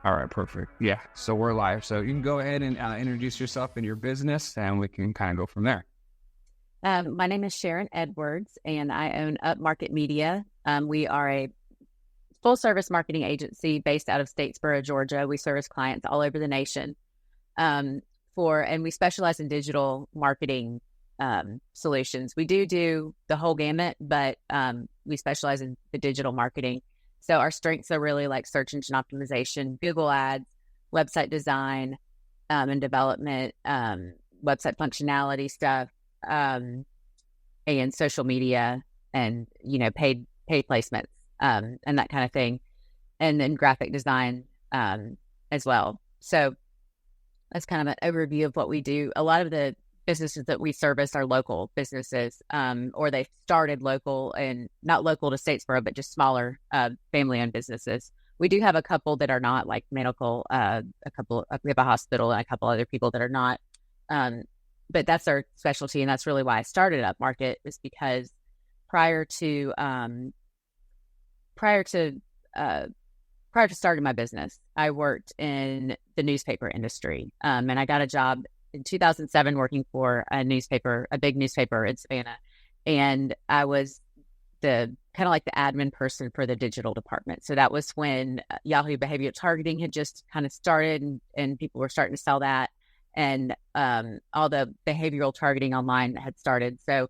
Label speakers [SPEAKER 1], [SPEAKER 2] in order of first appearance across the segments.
[SPEAKER 1] All right, perfect. Yeah, so we're live. So you can go ahead and introduce yourself and your business, and we can kind of go from there.
[SPEAKER 2] My name is Sharon Edwards, and I own Upmarket Media. We are a full-service marketing agency based out of Statesboro, Georgia. We service clients all over the nation, and we specialize in digital marketing solutions. We do the whole gamut, but we specialize in the digital marketing. So our strengths are really like search engine optimization, Google Ads, website design and development, website functionality stuff, and social media and, paid placements and that kind of thing. And then graphic design as well. So that's kind of an overview of what we do. A lot of the businesses that we service are local businesses, or they started local and not local to Statesboro, but just smaller family-owned businesses. We do have a couple that are not, like medical, we have a hospital and a couple other people that are not, but that's our specialty. And that's really why I started Upmarket, is because prior to starting my business, I worked in the newspaper industry, and I got a job in 2007 working for a big newspaper in Savannah. And I was the kind of like the admin person for the digital department. So that was when Yahoo behavioral targeting had just kind of started, and people were starting to sell that. And all the behavioral targeting online had started. So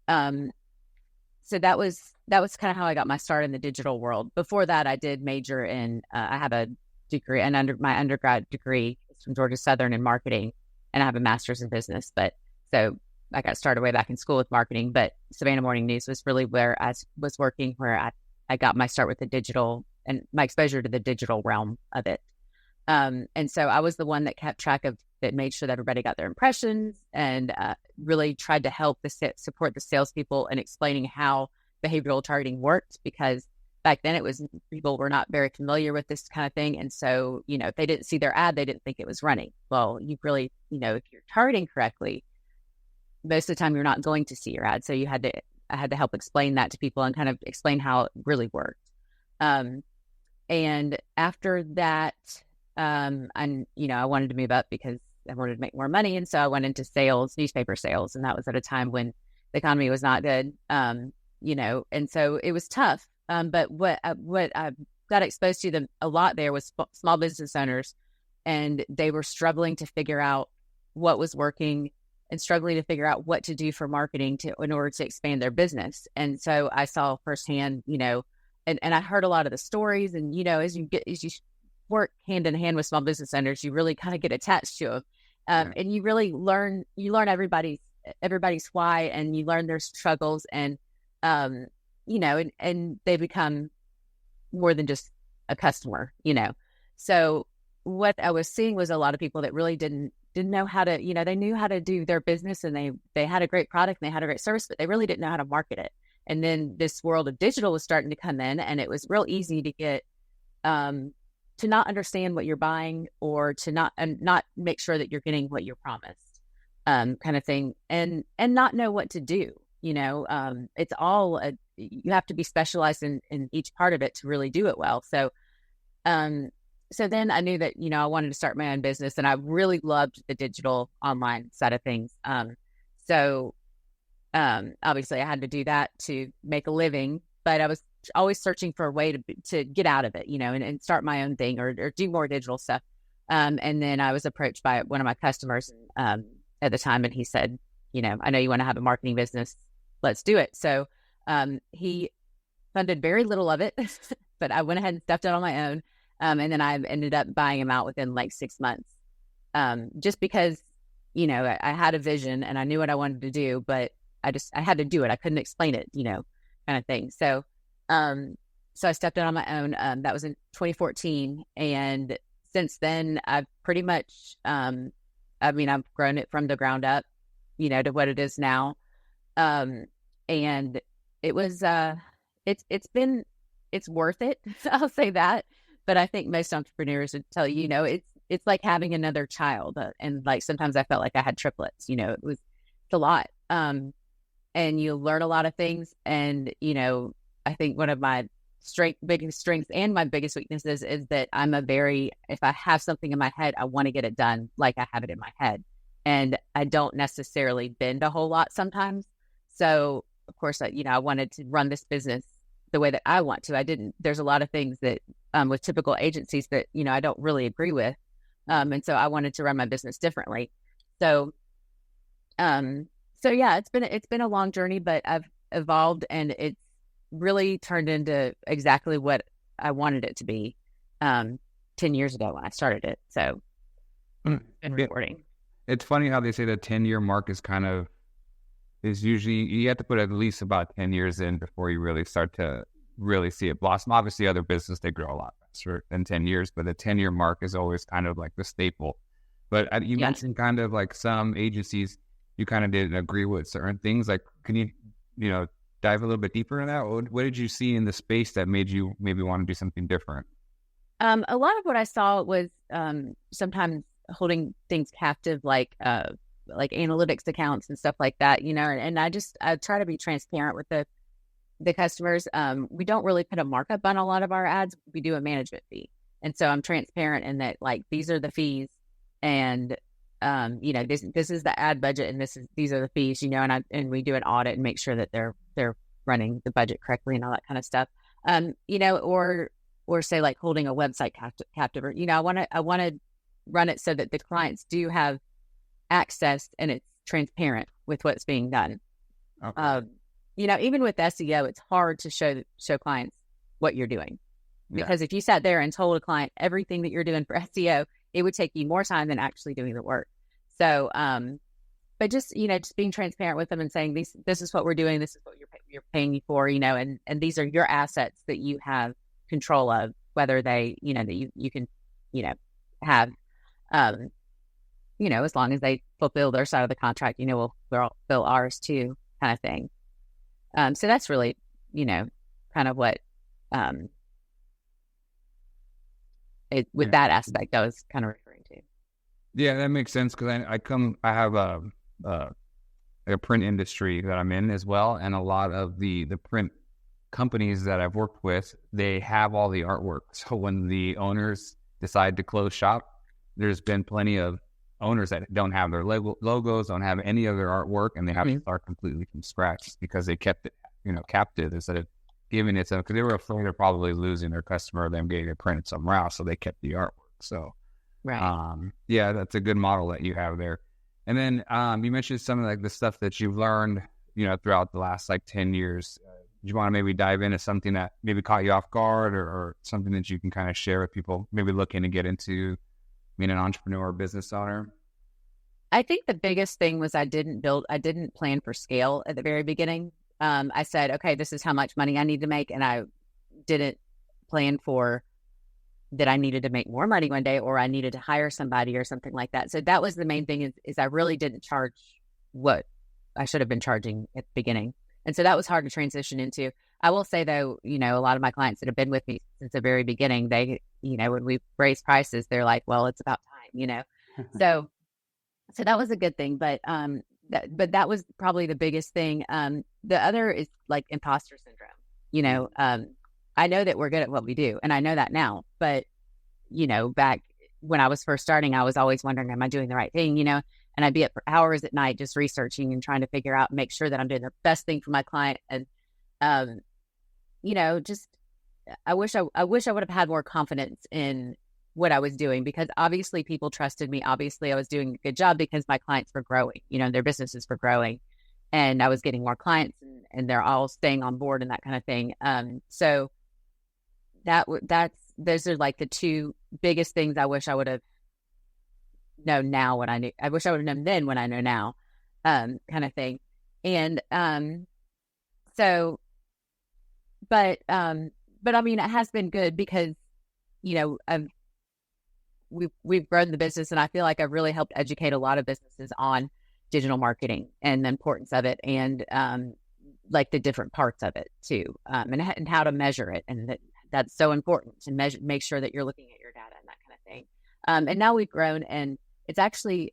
[SPEAKER 2] that was kind of how I got my start in the digital world. Before that, I did major in, I have a degree, my undergrad degree is from Georgia Southern in marketing, and I have a master's in business. But so I got started way back in school with marketing, but Savannah Morning News was really where I was working, where I got my start with the digital and my exposure to the digital realm of it. And so I was the one that kept track of, that made sure that everybody got their impressions, and really tried to help support the salespeople in explaining how behavioral targeting worked, because back then people were not very familiar with this kind of thing. And so, if they didn't see their ad, they didn't think it was running. Well, you really, if you're targeting correctly, most of the time you're not going to see your ad. So I had to help explain that to people and kind of explain how it really worked. And after that, I wanted to move up because I wanted to make more money. And so I went into sales, newspaper sales. And that was at a time when the economy was not good, and so it was tough. But what I got exposed to a lot there was small business owners, and they were struggling to figure out what was working and struggling to figure out what to do for marketing in order to expand their business. And so I saw firsthand, and I heard a lot of the stories, and, as you work hand in hand with small business owners, you really kind of get attached to them. And you really learn everybody's why, and you learn their struggles, and, and they become more than just a customer, So what I was seeing was a lot of people that really didn't know how to, they knew how to do their business, and they had a great product and they had a great service, but they really didn't know how to market it. And then this world of digital was starting to come in, and it was real easy to get, to not understand what you're buying, or to not make sure that you're getting what you're promised, kind of thing, and not know what to do. It's all, you have to be specialized in each part of it to really do it well. So then I knew that, I wanted to start my own business, and I really loved the digital online side of things. So obviously I had to do that to make a living, but I was always searching for a way to get out of it, and start my own thing, or do more digital stuff. And then I was approached by one of my customers at the time, and he said, I know you want to have a marketing business, let's do it. So he funded very little of it, but I went ahead and stepped out on my own. And then I ended up buying him out within like 6 months, just because, I had a vision and I knew what I wanted to do, but I had to do it. I couldn't explain it, kind of thing. So I stepped out on my own. That was in 2014. And since then, I've pretty much, I've grown it from the ground up, to what it is now. And it was, it's worth it. I'll say that. But I think most entrepreneurs would tell you, it's like having another child. And like, sometimes I felt like I had triplets, it's a lot. And you learn a lot of things. And, I think one of my biggest strengths and my biggest weaknesses is that if I have something in my head, I want to get it done like I have it in my head. And I don't necessarily bend a whole lot sometimes. So of course, I wanted to run this business the way that I want to. There's a lot of things that with typical agencies that, I don't really agree with. And so I wanted to run my business differently. So, yeah, it's been a long journey, but I've evolved and it's really turned into exactly what I wanted it to be 10 years ago when I started it. So been reporting.
[SPEAKER 1] It's funny how they say the 10-year mark is usually, you have to put at least about 10 years in before you really start to really see it blossom. Obviously other business, they grow a lot faster than 10 years, but the 10-year mark is always kind of like the staple. But you mentioned kind of like some agencies, you kind of didn't agree with certain things. Like, can you dive a little bit deeper in that? What did you see in the space that made you maybe want to do something different?
[SPEAKER 2] A lot of what I saw was sometimes holding things captive, like analytics accounts and stuff like that, and I try to be transparent with the customers. We don't really put a markup on a lot of our ads. We do a management fee. And so I'm transparent in that, like, these are the fees and this is the ad budget and these are the fees, and we do an audit and make sure that they're running the budget correctly and all that kind of stuff. Or say like holding a website captive, or, I want to run it so that the clients do have access and it's transparent with what's being done. Okay. Even with SEO, it's hard to show clients what you're doing, because if you sat there and told a client everything that you're doing for SEO, it would take you more time than actually doing the work. So, but just being transparent with them and saying, this is what we're doing. This is what you're paying me for, and these are your assets that you have control of, whether they, that you can, have, as long as they fulfill their side of the contract, we'll fill ours too, kind of thing. So that's really, kind of what, that aspect I was kind of referring to.
[SPEAKER 1] Yeah, that makes sense, because I have a print industry that I'm in as well, and a lot of the print companies that I've worked with, they have all the artwork. So when the owners decide to close shop, there's been plenty of owners that don't have their logos, don't have any of their artwork, and they have to start completely from scratch because they kept it, captive instead of giving it to them, because they were afraid of probably losing their customer or them getting it printed somewhere else. So they kept the artwork. So,
[SPEAKER 2] right.
[SPEAKER 1] Yeah, that's a good model that you have there. And then you mentioned some of like the stuff that you've learned, throughout the last like 10 years. Do you want to maybe dive into something that maybe caught you off guard, or something that you can kind of share with people maybe looking to get into being an entrepreneur or business owner?
[SPEAKER 2] I think the biggest thing was I didn't plan for scale at the very beginning. I said, okay, this is how much money I need to make. And I didn't plan for that I needed to make more money one day, or I needed to hire somebody or something like that. So that was the main thing, is I really didn't charge what I should have been charging at the beginning. And so that was hard to transition into. I will say though, a lot of my clients that have been with me since the very beginning, they, when we raise prices, they're like, well, it's about time, so that was a good thing. But that was probably the biggest thing. The other is like imposter syndrome. I know that we're good at what we do, and I know that now, but back when I was first starting, I was always wondering, am I doing the right thing? And I'd be up for hours at night just researching and trying to figure out, make sure that I'm doing the best thing for my client. And just I wish I would have had more confidence in what I was doing, because obviously people trusted me. Obviously I was doing a good job because my clients were growing, their businesses were growing, and I was getting more clients, and they're all staying on board and that kind of thing. So those are like the two biggest things I wish I would have known now when I knew. I wish I would have known then when I know now, kind of thing. And but I mean, it has been good because we've grown the business, and I feel like I've really helped educate a lot of businesses on digital marketing and the importance of it, and like the different parts of it too, and how to measure it, and that's so important to make sure that you're looking at your data and that kind of thing. And now we've grown, and it's actually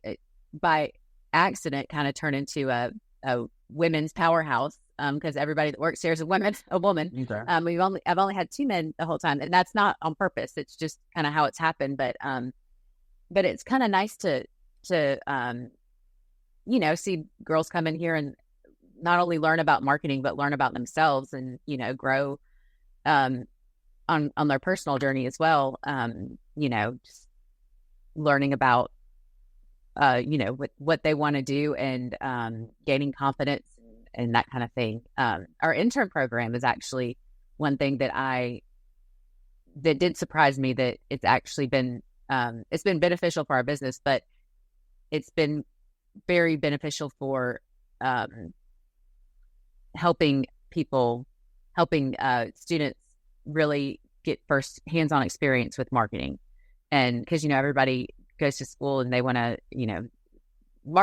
[SPEAKER 2] by accident kind of turned into a women's powerhouse because everybody that works here is a woman.
[SPEAKER 1] Okay.
[SPEAKER 2] I've only had 2 men the whole time, and that's not on purpose. It's just kind of how it's happened. But it's kind of nice to see girls come in here and not only learn about marketing, but learn about themselves and, grow on their personal journey as well. Just learning about, what they want to do and gaining confidence and that kind of thing. Our intern program is actually one thing that did surprise me, that it's actually been, it's been beneficial for our business, but it's been very beneficial for helping students really get first hands-on experience with marketing. And because, everybody goes to school and they want to,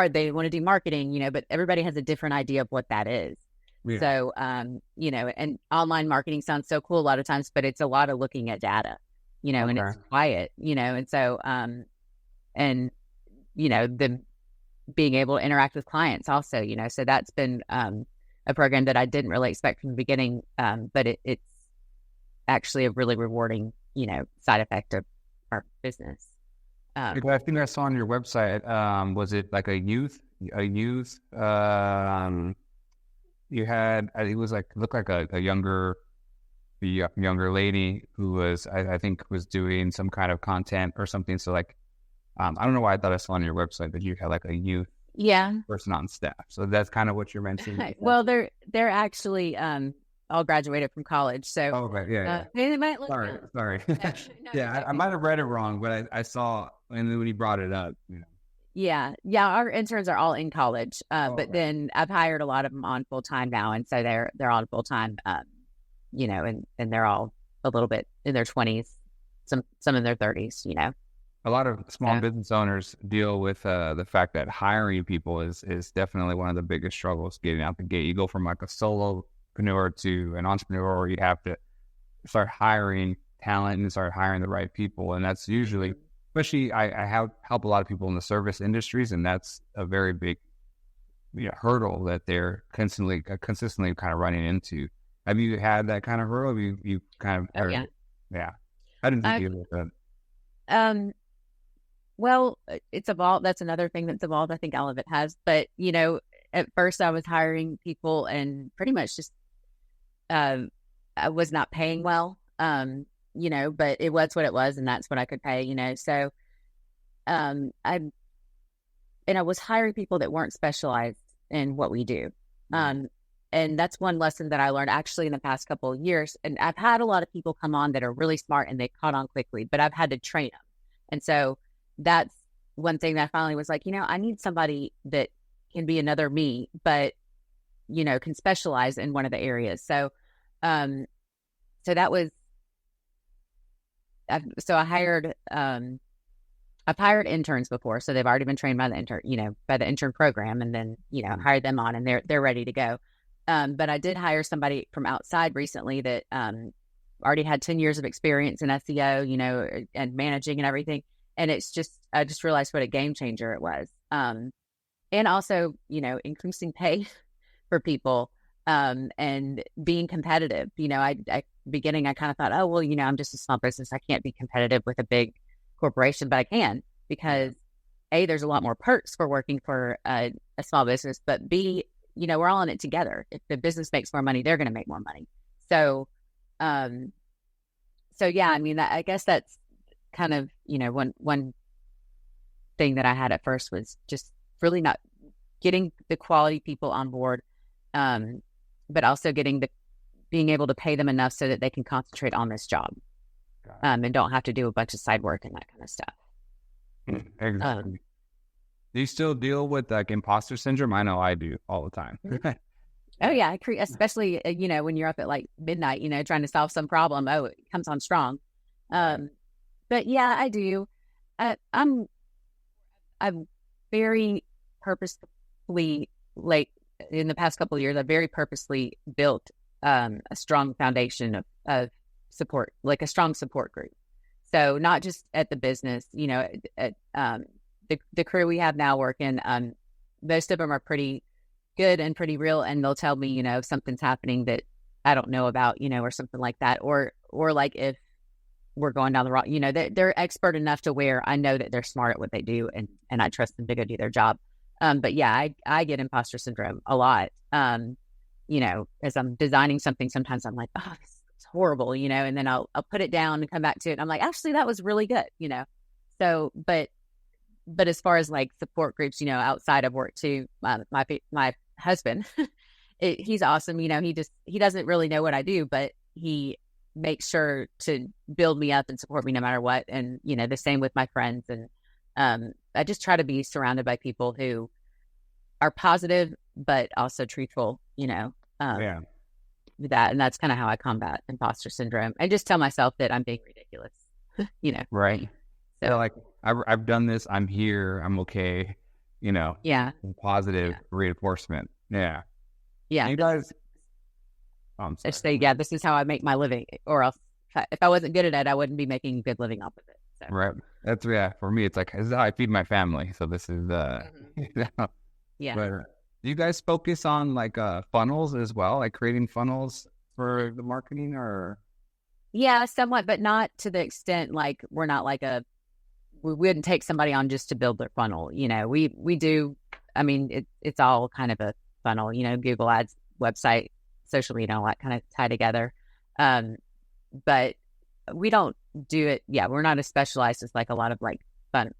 [SPEAKER 2] they want to do marketing, but everybody has a different idea of what that is. Yeah. So, and online marketing sounds so cool a lot of times, but it's a lot of looking at data, and it's quiet, and so, the being able to interact with clients also, so that's been a program that I didn't really expect from the beginning, but it's actually a really rewarding, side effect of our business.
[SPEAKER 1] I think I saw on your website, was it like a youth, you had, it was like, looked like a younger lady who was, I think was doing some kind of content or something. So like, I don't know why I thought I saw on your website that you had like a youth person on staff. So that's kind of what you're mentioning.
[SPEAKER 2] Well, they're actually all graduated from college. So they might look
[SPEAKER 1] sorry. I might have read it wrong, but I saw, and then when you brought it up,
[SPEAKER 2] Yeah. Our interns are all in college, but then I've hired a lot of them on full time now, and so they're on full time. And they're all a little bit in their 20s, some in their 30s.
[SPEAKER 1] A lot of small business owners deal with the fact that hiring people is definitely one of the biggest struggles getting out the gate. You go from like a solopreneur to an entrepreneur, where you have to start hiring talent and start hiring the right people, and that's usually. Especially, I help a lot of people in the service industries, and that's a very big hurdle that they're consistently kind of running into. Have you had that kind of hurdle? You kind of yeah. I didn't think you had that.
[SPEAKER 2] Well, it's evolved. That's another thing that's evolved. I think all of it has. But at first I was hiring people, and pretty much just I was not paying well. But it was what it was, and that's what I could pay, so, I was hiring people that weren't specialized in what we do. And that's one lesson that I learned actually in the past couple of years. And I've had a lot of people come on that are really smart and they caught on quickly, but I've had to train them. And so that's one thing that I finally was like, I need somebody that can be another me, but, can specialize in one of the areas. So, that was, I hired, I've hired interns before, so they've already been trained by the intern program, and then, hired them on, and they're ready to go. But I did hire somebody from outside recently that, already had 10 years of experience in SEO, and managing and everything. And I just realized what a game changer it was. And also, increasing pay for people, and being competitive. Beginning, I kind of thought, oh, well, I'm just a small business. I can't be competitive with a big corporation, but I can, because A, there's a lot more perks for working for a small business, but B, we're all in it together. If the business makes more money, they're going to make more money. So, yeah, I guess that's kind of, one thing that I had at first was just really not getting the quality people on board, but also being able to pay them enough so that they can concentrate on this job, and don't have to do a bunch of side work and that kind of stuff.
[SPEAKER 1] Exactly. Do you still deal with like imposter syndrome? I know I do all the time.
[SPEAKER 2] Oh yeah, especially when you're up at like midnight, trying to solve some problem. Oh, it comes on strong. But yeah, I do. I'm very purposefully, like in the past couple of years, I've very purposely built a strong foundation of support, like a strong support group. So not just at the business, at the crew we have now working, most of them are pretty good and pretty real. And they'll tell me, if something's happening that I don't know about, or something like that. Or like if we're going down the wrong, they're expert enough to where I know that they're smart at what they do, and I trust them to go do their job. But yeah, I get imposter syndrome a lot. As I'm designing something, sometimes I'm like, oh, this is horrible, and then I'll put it down and come back to it. And I'm like, actually, that was really good, So, but as far as like support groups, outside of work too, my husband, he's awesome. He doesn't really know what I do, but he makes sure to build me up and support me no matter what. And, the same with my friends. And I just try to be surrounded by people who are positive, but also truthful, with that. And that's kind of how I combat imposter syndrome. I just tell myself that I'm being ridiculous,
[SPEAKER 1] Right. So like, I've done this. I'm here. I'm okay.
[SPEAKER 2] Yeah.
[SPEAKER 1] Positive reinforcement. Yeah.
[SPEAKER 2] Yeah.
[SPEAKER 1] And you guys. Oh, I'm sorry.
[SPEAKER 2] Say, yeah, this is how I make my living, or else if I wasn't good at it, I wouldn't be making a good living off of it. So.
[SPEAKER 1] Right. That's for me, it's like, this is how I feed my family. So this is,
[SPEAKER 2] yeah.
[SPEAKER 1] But do you guys focus on like funnels as well, like creating funnels for the marketing or?
[SPEAKER 2] Yeah, somewhat, but not to the extent like we're not like we wouldn't take somebody on just to build their funnel. We do. I mean, it's all kind of a funnel, Google Ads, website, social media, all that kind of tie together. But we don't do it. Yeah, we're not as specialized as like a lot of like fun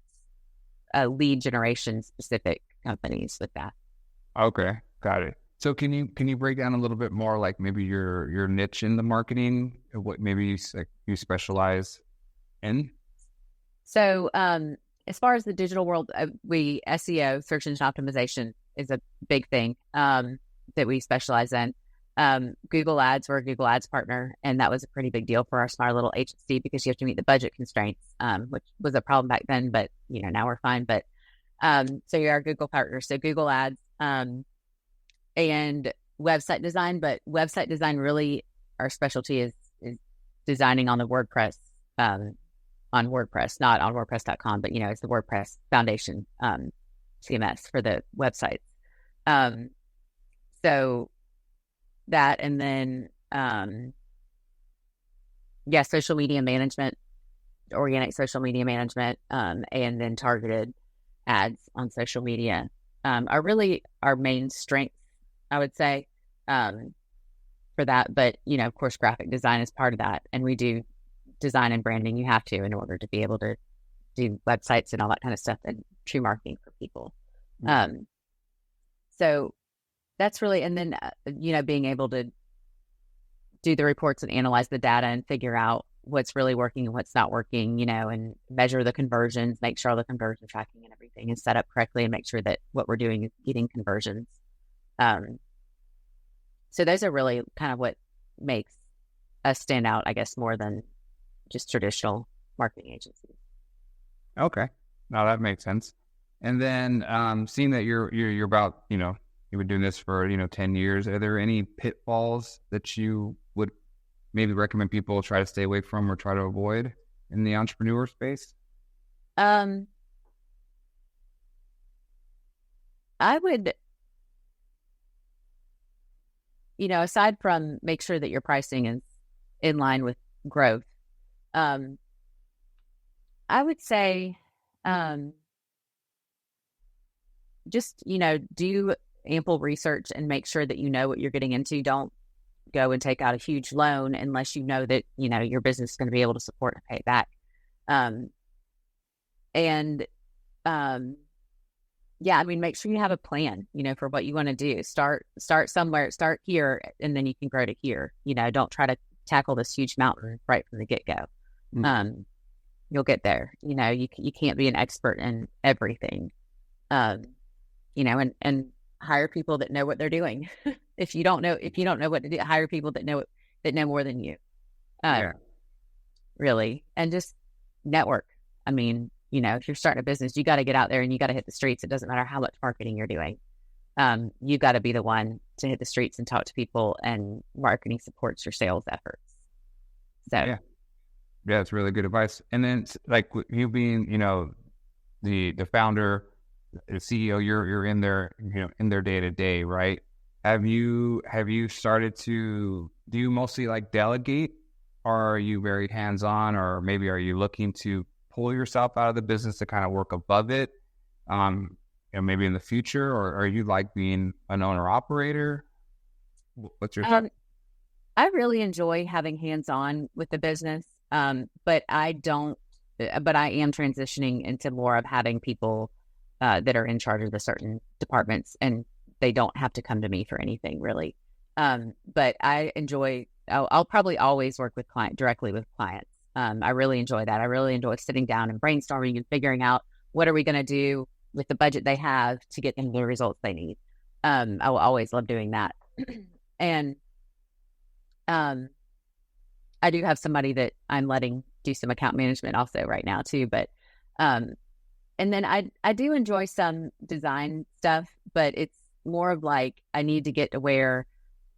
[SPEAKER 2] lead generation specific companies with that.
[SPEAKER 1] Okay, got it. So can you break down a little bit more, like maybe your niche in the marketing, what maybe you specialize in?
[SPEAKER 2] So as far as the digital world, SEO, search engine optimization, is a big thing that we specialize in. Google Ads, we're a Google Ads partner, and that was a pretty big deal for our smart little agency because you have to meet the budget constraints, which was a problem back then, but now we're fine. But so you're our Google partner, so Google Ads and website design. But website design, really, our specialty is designing on the WordPress, on WordPress, not on WordPress.com, but it's the WordPress foundation CMS for the websites. So that, and then social media management, organic social media management, and then targeted ads on social media are really our main strengths, I would say, for that. But of course, graphic design is part of that, and we do design and branding. You have to in order to be able to do websites and all that kind of stuff, and true marketing for people. So that's really, and then, being able to do the reports and analyze the data and figure out what's really working and what's not working, and measure the conversions, make sure all the conversion tracking and everything is set up correctly, and make sure that what we're doing is getting conversions. So those are really kind of what makes us stand out, I guess, more than just traditional marketing agencies.
[SPEAKER 1] Okay. No, that makes sense. And then seeing that you're about, you've been doing this for, 10 years, are there any pitfalls that you would maybe recommend people try to stay away from or try to avoid in the entrepreneur space?
[SPEAKER 2] I would, aside from make sure that your pricing is in line with growth, I would say just, do ample research and make sure that you know what you're getting into. Don't go and take out a huge loan unless you know that, your business is going to be able to support and pay it back. Make sure you have a plan, for what you want to do. Start somewhere, start here, and then you can grow to here. Don't try to tackle this huge mountain right from the get-go. You'll get there. You can't be an expert in everything. And hire people that know what they're doing. If you don't know what to do, hire people that know more than you. Really. And just network. I mean, if you're starting a business, you got to get out there and you got to hit the streets. It doesn't matter how much marketing you're doing. You got to be the one to hit the streets and talk to people, and marketing supports your sales efforts. So
[SPEAKER 1] yeah, it's really good advice. And then like you being, the founder, the CEO, you're in their, in their day to day, right? Have you started to, do you mostly like delegate, or are you very hands on, or maybe are you looking to pull yourself out of the business to kind of work above it? Maybe in the future, or are you like being an owner operator? What's your thought?
[SPEAKER 2] I really enjoy having hands on with the business, but I don't. But I am transitioning into more of having people that are in charge of the certain departments, and they don't have to come to me for anything really. But I enjoy. I'll probably always work with directly with clients. I really enjoy that. I really enjoy sitting down and brainstorming and figuring out what are we going to do with the budget they have to get them the results they need. I will always love doing that. And I do have somebody that I'm letting do some account management also right now too. But and then I do enjoy some design stuff, but it's more of like I need to get to where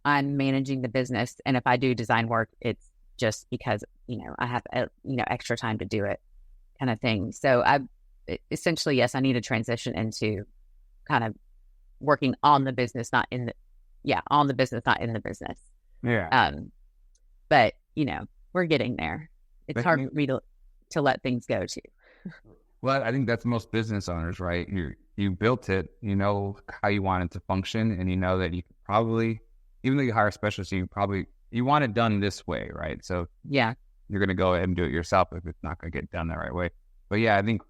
[SPEAKER 2] I'm managing the business, and if I do design work, it's just because I have extra time to do it, kind of thing. So essentially, yes, I need to transition into kind of working on the business, not in the on the business, not in the business.
[SPEAKER 1] Yeah.
[SPEAKER 2] But we're getting there. It's hard for me to let things go too.
[SPEAKER 1] Well, I think that's most business owners, right? You built it, you know how you want it to function, and you know that you probably, even though you hire a specialist, you want it done this way, right? So
[SPEAKER 2] yeah,
[SPEAKER 1] you're going to go ahead and do it yourself if it's not going to get done the right way. But yeah, I think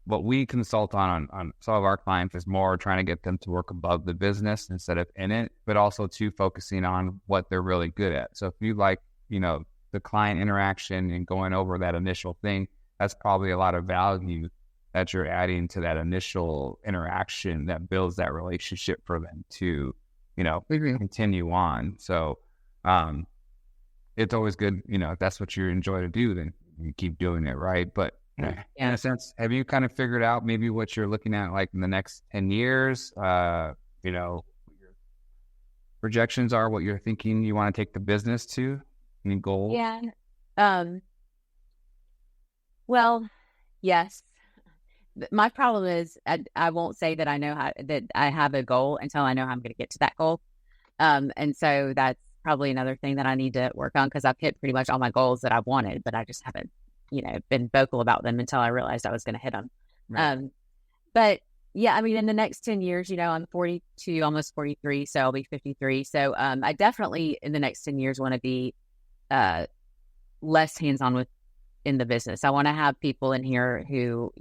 [SPEAKER 1] what we consult on some of our clients is more trying to get them to work above the business instead of in it, but also too focusing on what they're really good at. So if you like, the client interaction and going over that initial thing, that's probably a lot of value that you're adding to that initial interaction that builds that relationship for them to, continue on. So it's always good, if that's what you enjoy to do, then you keep doing it, right? But in a sense, have you kind of figured out maybe what you're looking at like in the next 10 years? What your projections are, what you're thinking you want to take the business to? Any goals?
[SPEAKER 2] Yeah. Well, yes. My problem is I won't say that I know that I have a goal until I know how I'm going to get to that goal. And so that's probably another thing that I need to work on, because I've hit pretty much all my goals that I wanted, but I just haven't, been vocal about them until I realized I was going to hit them. Right. But yeah, I mean, in the next 10 years, I'm 42, almost 43, so I'll be 53. So I definitely in the next 10 years want to be less hands-on in the business. I want to have people in here who,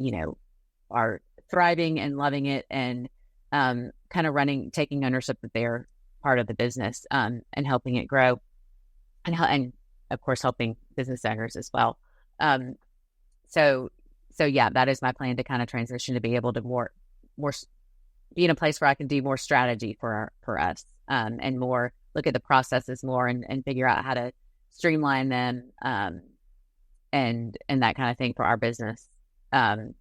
[SPEAKER 2] are thriving and loving it, and kind of taking ownership of their part of the business, and helping it grow, and of course helping business owners as well. So yeah, that is my plan, to kind of transition to be able to more be in a place where I can do more strategy for us, and more look at the processes more and figure out how to streamline them, and that kind of thing for our business, and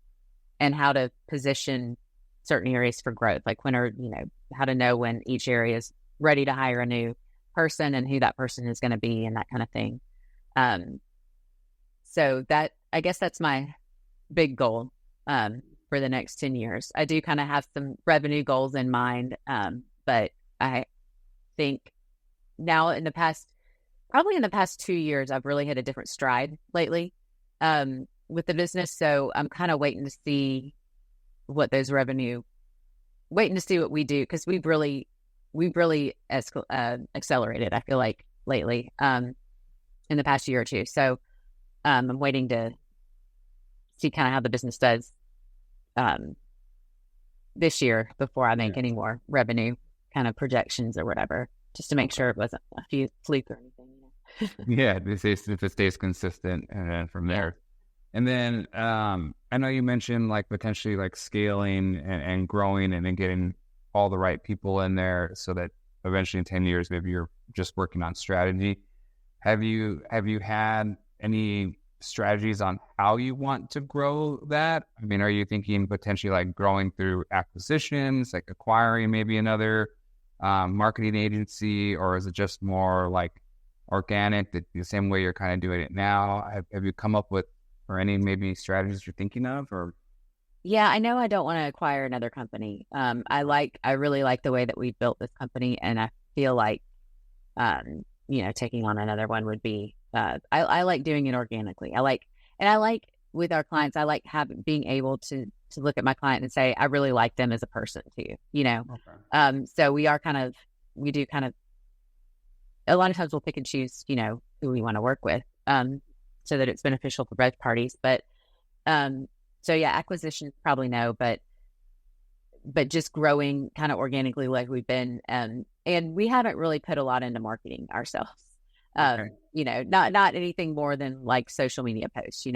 [SPEAKER 2] how to position certain areas for growth, like how to know when each area is ready to hire a new person and who that person is going to be, and that kind of thing. So I guess that's my big goal for the next 10 years. I do kind of have some revenue goals in mind, but I think now probably in the past 2 years, I've really hit a different stride lately with the business. So I'm kind of waiting to see what we do, because we've really accelerated, I feel like, lately in the past year or two. So I'm waiting to see kind of how the business does this year before I make any more revenue kind of projections or whatever, just to make sure it wasn't a few fluke or anything.
[SPEAKER 1] Yeah, if it stays consistent, and then from there. And then I know you mentioned like potentially like scaling and growing and then getting all the right people in there so that eventually in 10 years, maybe you're just working on strategy. Have you had any strategies on how you want to grow that? I mean, are you thinking potentially like growing through acquisitions, like acquiring maybe another marketing agency, or is it just more like organic, the same way you're kind of doing it now? Have you come up with, or any maybe strategies you're thinking of, or?
[SPEAKER 2] Yeah, I know I don't want to acquire another company. I really like the way that we built this company, and I feel like, taking on another one would be, I like doing it organically. I like with our clients, I like being able to look at my client and say, I really like them as a person too,
[SPEAKER 1] Okay.
[SPEAKER 2] So we do kind of, a lot of times we'll pick and choose, who we want to work with, so that it's beneficial for both parties. But, so yeah, acquisition, probably no, but just growing kind of organically like we've been. And we haven't really put a lot into marketing ourselves.
[SPEAKER 1] Okay.
[SPEAKER 2] Not anything more than like social media posts, we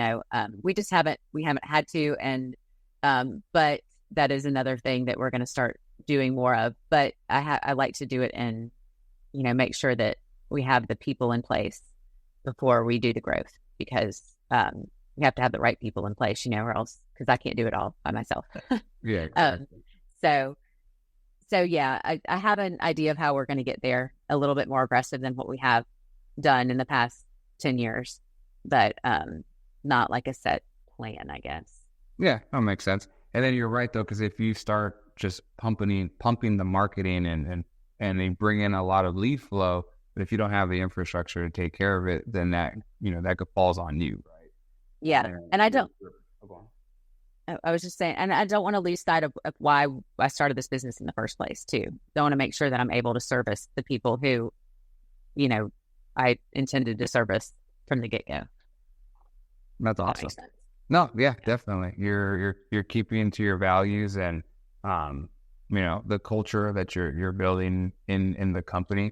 [SPEAKER 2] haven't had to. And, but that is another thing that we're going to start doing more of. But I like to do it and, make sure that we have the people in place before we do the growth, because, we have to have the right people in place, or else, because I can't do it all by myself.
[SPEAKER 1] Yeah. Exactly.
[SPEAKER 2] So yeah, I have an idea of how we're going to get there, a little bit more aggressive than what we have done in the past 10 years, but not like a set plan, I guess.
[SPEAKER 1] Yeah, that makes sense. And then you're right though, because if you start just pumping the marketing and they bring in a lot of lead flow, but if you don't have the infrastructure to take care of it, then that falls on you, right?
[SPEAKER 2] Yeah, and I was just saying, and I don't want to lose sight of why I started this business in the first place too. I want to make sure that I'm able to service the people who, I intended to service from the get-go.
[SPEAKER 1] That's awesome. No, yeah, definitely. You're keeping to your values and the culture that you're building in the company.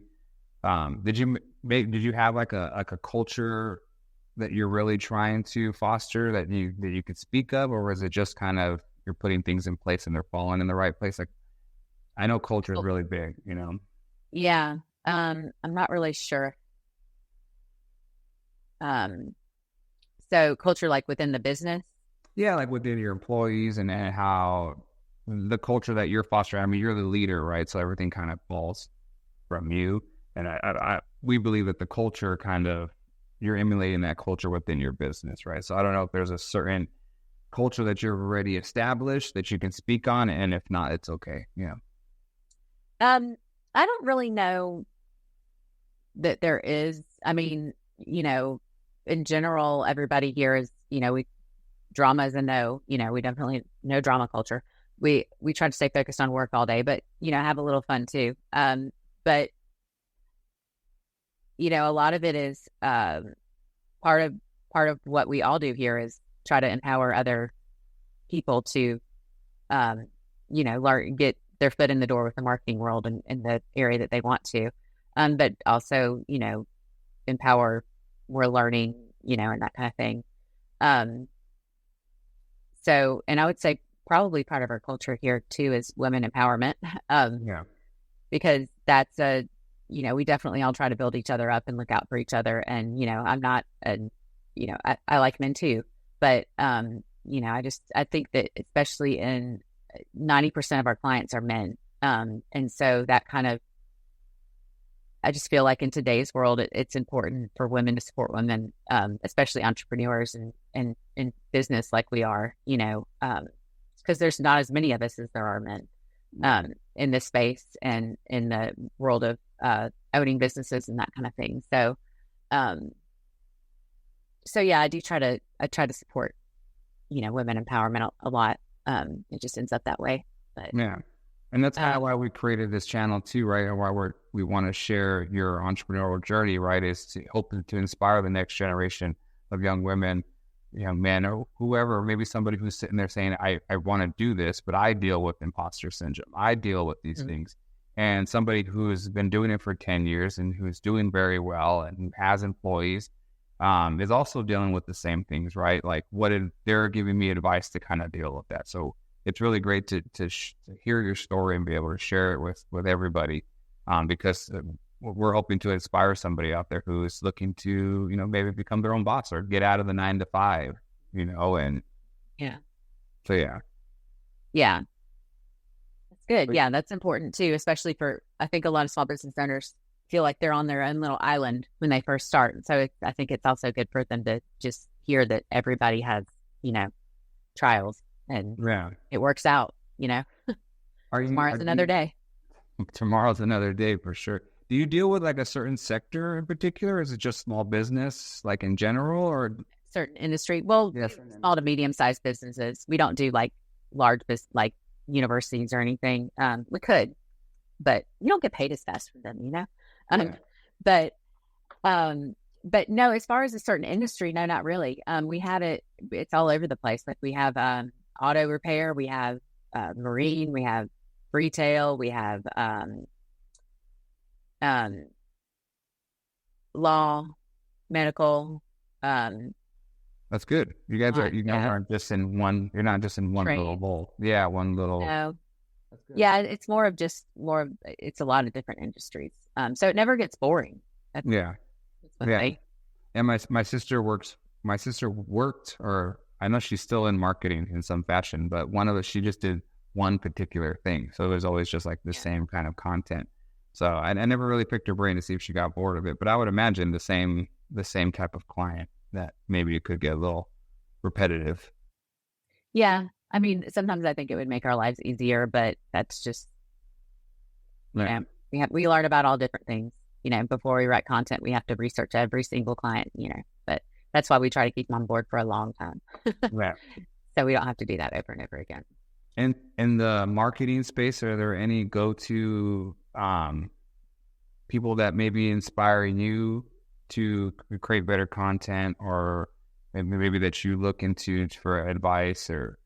[SPEAKER 1] Did you have like a culture that you're really trying to foster that you could speak of, or was it just kind of you're putting things in place and they're falling in the right place? Like, I know culture is really big,
[SPEAKER 2] Yeah. I'm not really sure. So culture, like within the business?
[SPEAKER 1] Yeah, like within your employees and how the culture that you're fostering. I mean, you're the leader, right? So everything kind of falls from you. And we believe that the culture you're emulating that culture within your business, right? So I don't know if there's a certain culture that you're already established that you can speak on, and if not, it's okay. Yeah.
[SPEAKER 2] I don't really know that there is. I mean, in general, everybody here is, drama is a no. We definitely no drama culture. We try to stay focused on work all day, but have a little fun too. But a lot of it is part of what we all do here is try to empower other people to, learn, get their foot in the door with the marketing world and in the area that they want to, but also, empower more learning, and that kind of thing. So, and I would say probably part of our culture here too is women empowerment,
[SPEAKER 1] Yeah.
[SPEAKER 2] because that's we definitely all try to build each other up and look out for each other. And, I'm not, I like men too, but, I think that especially in 90% of our clients are men. And so that kind of, I just feel like in today's world, it's important for women to support women, especially entrepreneurs and in business like we are, because there's not as many of us as there are men in this space and in the world of owning businesses and that kind of thing. So, yeah, I try to support, women empowerment a lot. It just ends up that way. But
[SPEAKER 1] yeah. And that's kind of why we created this channel too, right? And why we want to share your entrepreneurial journey, right? Is to hoping to inspire the next generation of young women, young men, or whoever, maybe somebody who's sitting there saying, I want to do this, but I deal with imposter syndrome. I deal with these things. And somebody who's been doing it for 10 years and who's doing very well and who has employees is also dealing with the same things, right? Like they're giving me advice to kind of deal with that. So it's really great to hear your story and be able to share it with everybody, because we're hoping to inspire somebody out there who is looking to, maybe become their own boss or get out of the 9 to 5, and
[SPEAKER 2] yeah.
[SPEAKER 1] So yeah.
[SPEAKER 2] Yeah. That's good. Yeah, that's important too, especially I think a lot of small business owners feel like they're on their own little island when they first start. And so I think it's also good for them to just hear that everybody has, trials. and
[SPEAKER 1] Yeah.
[SPEAKER 2] it works out, tomorrow's another day.
[SPEAKER 1] Tomorrow's another day for sure. Do you deal with like a certain sector in particular? Is it just small business, like in general, or
[SPEAKER 2] certain industry? Well,
[SPEAKER 1] yes,
[SPEAKER 2] small to medium-sized businesses. We don't do like large business, like universities or anything. We could, but you don't get paid as fast for them, But no, as far as a certain industry, no, not really. We had it's all over the place. Like we have auto repair, we have marine, we have retail, we have law, medical.
[SPEAKER 1] That's good. You guys aren't just in one. You're not just in one little bowl. Yeah, one little.
[SPEAKER 2] No. Yeah, it's it's a lot of different industries. So it never gets boring.
[SPEAKER 1] Yeah. And my sister works. My sister worked, or I know she's still in marketing in some fashion, but she just did one particular thing. So it was always just like the same kind of content. So I never really picked her brain to see if she got bored of it, but I would imagine the same type of client that maybe it could get a little repetitive.
[SPEAKER 2] Yeah. I mean, sometimes I think it would make our lives easier, but that's just, we learn about all different things, before we write content, we have to research every single client, but that's why we try to keep them on board for a long time.
[SPEAKER 1] Right.
[SPEAKER 2] So we don't have to do that over and over again.
[SPEAKER 1] And in the marketing space, are there any go-to people that may be inspiring you to create better content, or maybe that you look into for advice, or?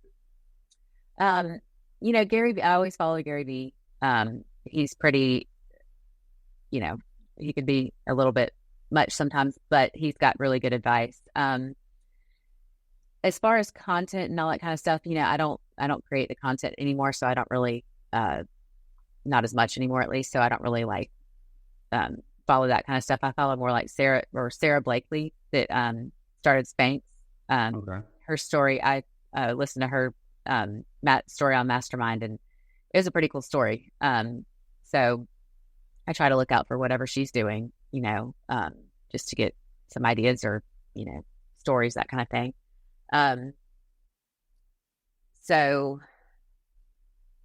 [SPEAKER 2] Gary V, I always follow Gary V. He's pretty, he could be a little bit much sometimes, but he's got really good advice. As far as content and all that kind of stuff, I don't create the content anymore, so I don't really, not as much anymore, at least. So I don't really like, follow that kind of stuff. I follow more like Sarah Blakely that, started Spanx.
[SPEAKER 1] Okay.
[SPEAKER 2] Her story, I, listened to her, story on Mastermind, and it was a pretty cool story. So I try to look out for whatever she's doing, just to get some ideas or, stories, that kind of thing. So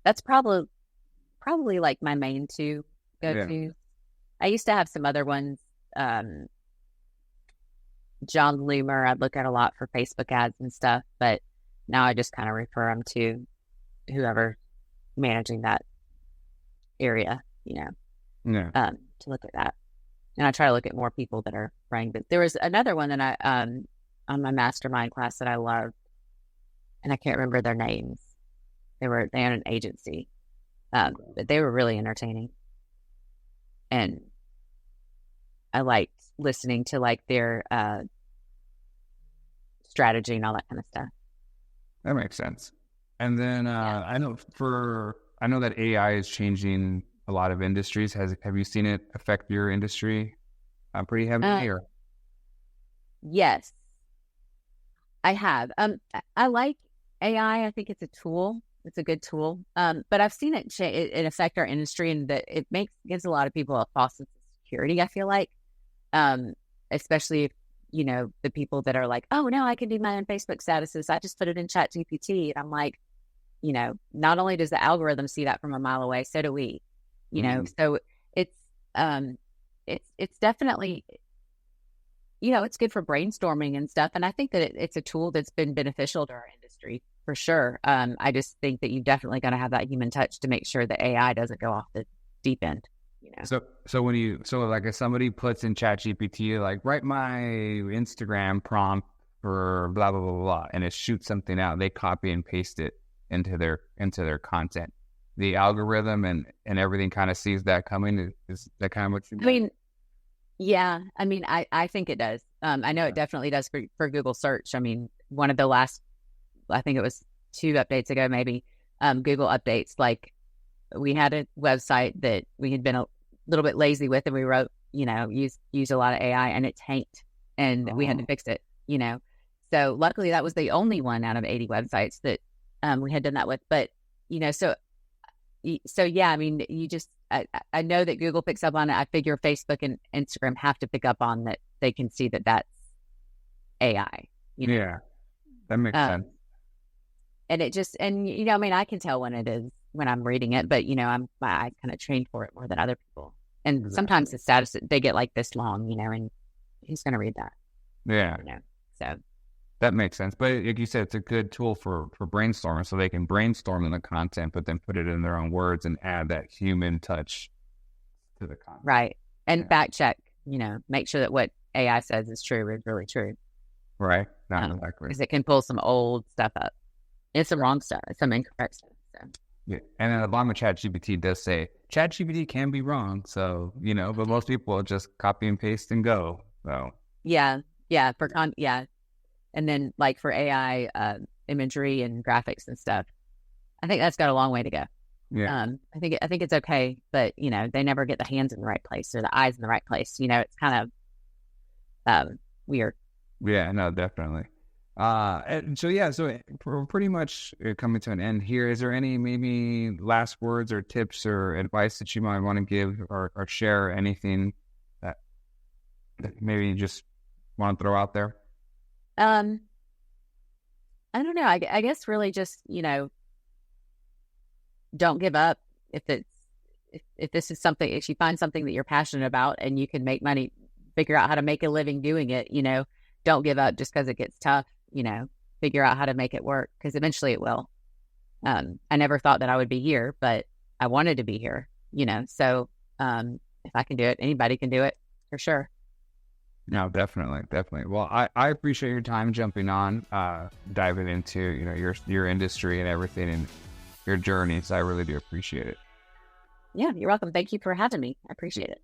[SPEAKER 2] that's probably like my main two go-tos. Yeah. I used to have some other ones. John Loomer, I'd look at a lot for Facebook ads and stuff, but now I just kind of refer them to whoever managing that area, to look at that. And I try to look at more people that are running. But there was another one that I, on my mastermind class that I loved, and I can't remember their names. They had an agency, but they were really entertaining. And I liked listening to like their strategy and all that kind of stuff.
[SPEAKER 1] That makes sense. And then I know that AI is changing a lot of industries. Have you seen it affect your industry pretty heavily? Or?
[SPEAKER 2] Yes, I have. I like AI. I think it's a tool. It's a good tool. But I've seen it affect our industry, and that it gives a lot of people a false sense of security, I feel like. Especially if, the people that are like, oh, no, I can do my own Facebook statuses. I just put it in ChatGPT. And I'm like, not only does the algorithm see that from a mile away, so do we, so it's definitely, it's good for brainstorming and stuff. And I think that it's a tool that's been beneficial to our industry for sure. I just think that you definitely got to have that human touch to make sure that AI doesn't go off the deep end.
[SPEAKER 1] So like if somebody puts in ChatGPT, like write my Instagram prompt for blah, blah, blah, blah, and it shoots something out, they copy and paste it into their content. The algorithm and everything kind of sees that coming. Is that kind of what you mean?
[SPEAKER 2] I mean, yeah, I think it does. I know it definitely does for Google search. I mean, one of the last, I think it was 2 updates ago, maybe, Google updates, like we had a website that we had been a little bit lazy with, and we wrote, used a lot of AI, and it tanked, and we had to fix it, So luckily that was the only one out of 80 websites that we had done that with. But, so yeah, I mean, I know that Google picks up on it. I figure Facebook and Instagram have to pick up on that. They can see that that's AI.
[SPEAKER 1] Yeah, that makes sense.
[SPEAKER 2] And it just, and, you know, I mean, I can tell when it is, when I'm reading it, but, you know, I kind of trained for it more than other people. And
[SPEAKER 1] Exactly.
[SPEAKER 2] sometimes the status, they get like this long, you know, and who's going to read that?
[SPEAKER 1] Yeah.
[SPEAKER 2] You know, so.
[SPEAKER 1] That makes sense. But like you said, it's a good tool for brainstorming, so they can brainstorm in the content, but then put it in their own words and add that human touch to the content.
[SPEAKER 2] Right. And fact check, you know, make sure that what AI says is true is really true.
[SPEAKER 1] Right. Not exactly.
[SPEAKER 2] Because it can pull some old stuff up. It's some wrong stuff. It's some incorrect stuff. So.
[SPEAKER 1] Yeah. And then the bottom of ChatGPT does say ChatGPT can be wrong. So, you know, but most people just copy and paste and go. So
[SPEAKER 2] yeah. Yeah. And then like for AI imagery and graphics and stuff, I think that's got a long way to go.
[SPEAKER 1] Yeah.
[SPEAKER 2] I think it's okay, but you know, they never get the hands in the right place or the eyes in the right place. You know, it's kind of weird.
[SPEAKER 1] Yeah, no, definitely. And so we're pretty much coming to an end here. Is there any maybe last words or tips or advice that you might want to give or share? Anything that maybe you just want to throw out there?
[SPEAKER 2] I don't know. I guess really just, you know, don't give up. If this is something, if you find something that you're passionate about and you can make money, figure out how to make a living doing it, you know, don't give up just because it gets tough, you know, figure out how to make it work because eventually it will. I never thought that I would be here, but I wanted to be here, you know, so if I can do it, anybody can do it for sure.
[SPEAKER 1] No, definitely. Well, I appreciate your time jumping on, diving into, you know, your industry and everything and your journey. So I really do appreciate it.
[SPEAKER 2] Yeah, you're welcome. Thank you for having me. I appreciate it.